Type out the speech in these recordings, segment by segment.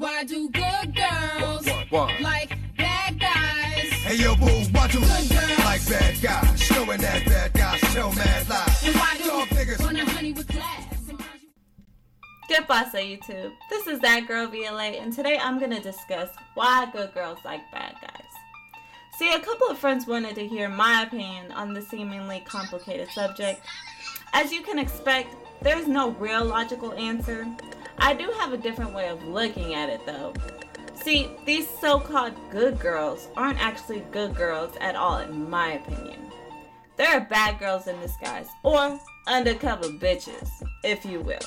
Why do good girls like bad guys? Hey yo, boo, why do Good girls like bad guys? Showing that bad guys show mad lies. And why do Dog niggas wanna honey with class? Good boss YouTube. This is That Girl VLA, and today I'm going to discuss why good girls like bad guys. See, a couple of friends wanted to hear my opinion on this seemingly complicated subject. As you can expect, there's no real logical answer. I do have a different way of looking at it though. See, these so-called good girls aren't actually good girls at all in my opinion. They're bad girls in disguise, or undercover bitches, if you will.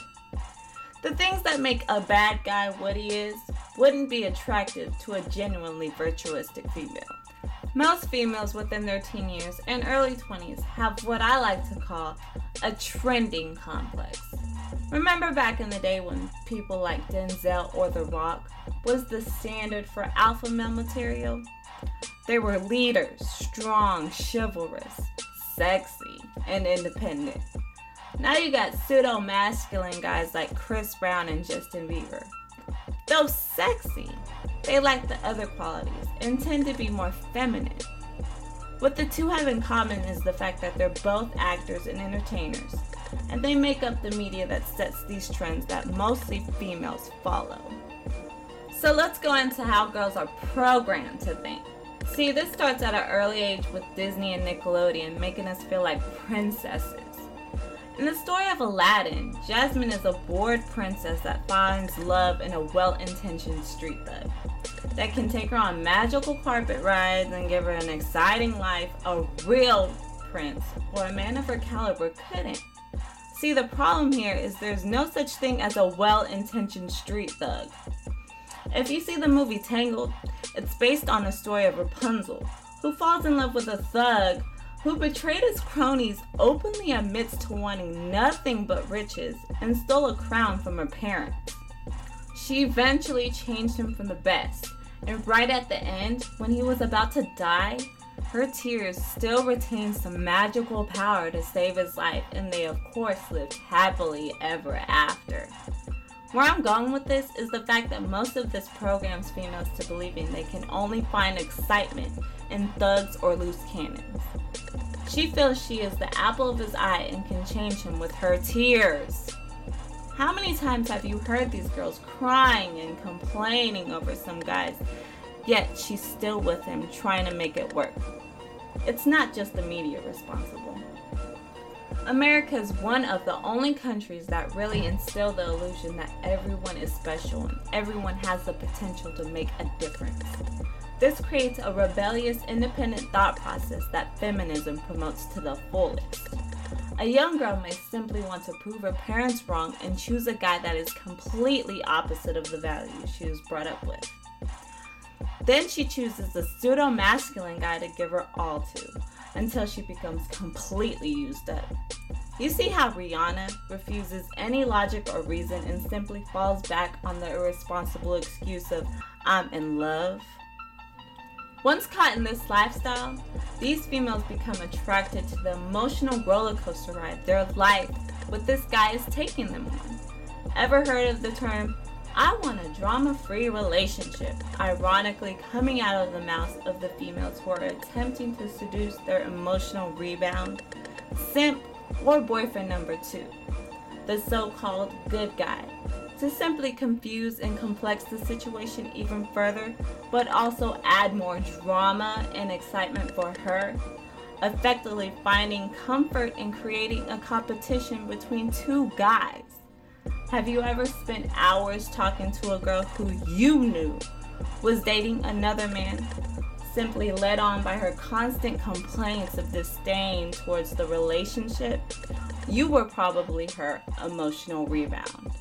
The things that make a bad guy what he is wouldn't be attractive to a genuinely virtuistic female. Most females within their teen years and early 20s have what I like to call a trending complex. Remember back in the day when people like Denzel or The Rock was the standard for alpha male material? They were leaders, strong, chivalrous, sexy, and independent. Now you got pseudo-masculine guys like Chris Brown and Justin Bieber. Though sexy, they lack the other qualities and tend to be more feminine. What the two have in common is the fact that they're both actors and entertainers, and they make up the media that sets these trends that mostly females follow. So let's go into how girls are programmed to think. See, this starts at an early age with Disney and Nickelodeon making us feel like princesses. In the story of Aladdin, Jasmine is a bored princess that finds love in a well-intentioned street thug that can take her on magical carpet rides and give her an exciting life a real prince or a man of her caliber couldn't. See, the problem here is there's no such thing as a well-intentioned street thug. If you see the movie Tangled, it's based on the story of Rapunzel, who falls in love with a thug who betrayed his cronies openly admits to wanting nothing but riches and stole a crown from her parents. She eventually changed him for the best, and right at the end, when he was about to die, her tears still retained some magical power to save his life, and they of course lived happily ever after. Where I'm going with this is the fact that most of this programs females to believing they can only find excitement in thugs or loose cannons. She feels she is the apple of his eye and can change him with her tears. How many times have you heard these girls crying and complaining over some guys, yet she's still with him trying to make it work? It's not just the media responsible. America is one of the only countries that really instill the illusion that everyone is special and everyone has the potential to make a difference. This creates a rebellious, independent thought process that feminism promotes to the fullest. A young girl may simply want to prove her parents wrong and choose a guy that is completely opposite of the values she was brought up with. Then she chooses a pseudo-masculine guy to give her all to, until she becomes completely used up. You see how Rihanna refuses any logic or reason and simply falls back on the irresponsible excuse of, "I'm in love"? Once caught in this lifestyle, these females become attracted to the emotional roller coaster ride their life with this guy is taking them on. Ever heard of the term, "I want a drama-free relationship," ironically coming out of the mouths of the females who are attempting to seduce their emotional rebound, simp, or boyfriend number 2, the so-called good guy, to simply confuse and complex the situation even further, but also add more drama and excitement for her, effectively finding comfort in creating a competition between two guys. Have you ever spent hours talking to a girl who you knew was dating another man, simply led on by her constant complaints of disdain towards the relationship? You were probably her emotional rebound.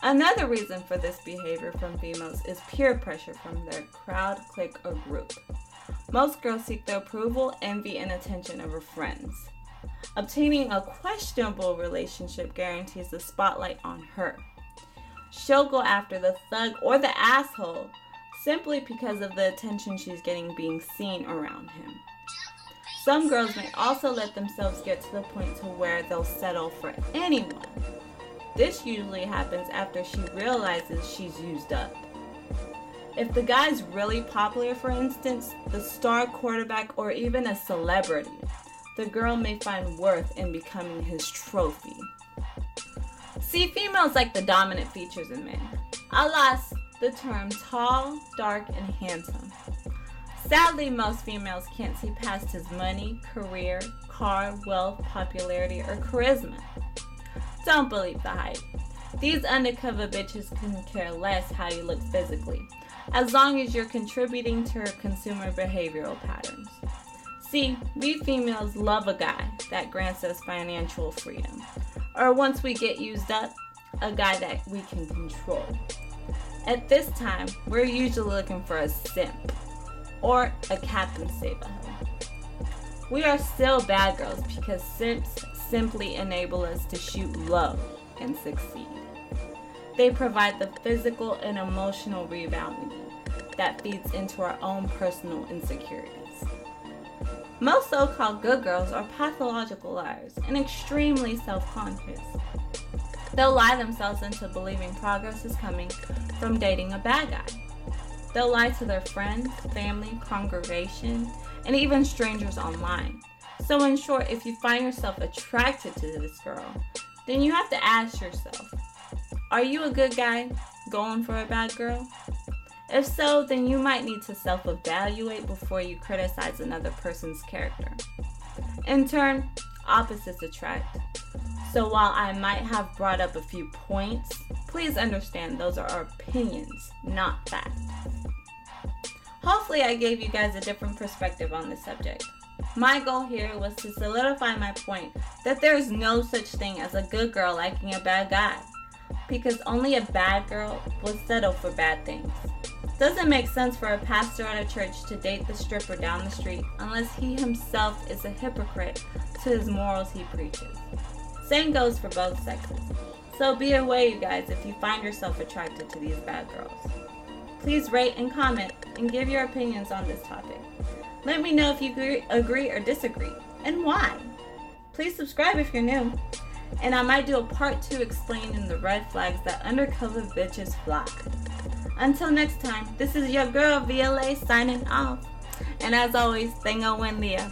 Another reason for this behavior from females is peer pressure from their crowd, clique, or group. Most girls seek the approval, envy, and attention of her friends. Obtaining a questionable relationship guarantees the spotlight on her. She'll go after the thug or the asshole simply because of the attention she's getting being seen around him. Some girls may also let themselves get to the point to where they'll settle for anyone. This usually happens after she realizes she's used up. If the guy's really popular, for instance, the star quarterback or even a celebrity, the girl may find worth in becoming his trophy. See, females like the dominant features in men. Alas, the term tall, dark, and handsome. Sadly, most females can't see past his money, career, car, wealth, popularity, or charisma. Don't believe the hype. These undercover bitches can care less how you look physically, as long as you're contributing to her consumer behavioral patterns. See, we females love a guy that grants us financial freedom, or once we get used up, a guy that we can control. At this time, we're usually looking for a simp, or a Captain Save-A-Hoe. We are still bad girls because simps simply enable us to shoot low and succeed. They provide the physical and emotional rebound we need that feeds into our own personal insecurities. Most so-called good girls are pathological liars and extremely self-conscious. They'll lie themselves into believing progress is coming from dating a bad guy. They'll lie to their friends, family, congregation, and even strangers online. So in short, if you find yourself attracted to this girl, then you have to ask yourself, are you a good guy going for a bad girl? If so, then you might need to self-evaluate before you criticize another person's character. In turn, opposites attract. So while I might have brought up a few points, please understand those are our opinions, not facts. Hopefully I gave you guys a different perspective on this subject. My goal here was to solidify my point that there is no such thing as a good girl liking a bad guy, because only a bad girl will settle for bad things. Doesn't make sense for a pastor at a church to date the stripper down the street unless he himself is a hypocrite to his morals he preaches. Same goes for both sexes. So be aware, you guys, if you find yourself attracted to these bad girls. Please rate and comment and give your opinions on this topic. Let me know if you agree or disagree and why. Please subscribe if you're new. And I might do a part 2 explaining the red flags that undercover bitches fly. Until next time, this is your girl VLA signing off. And as always, tenga buen día.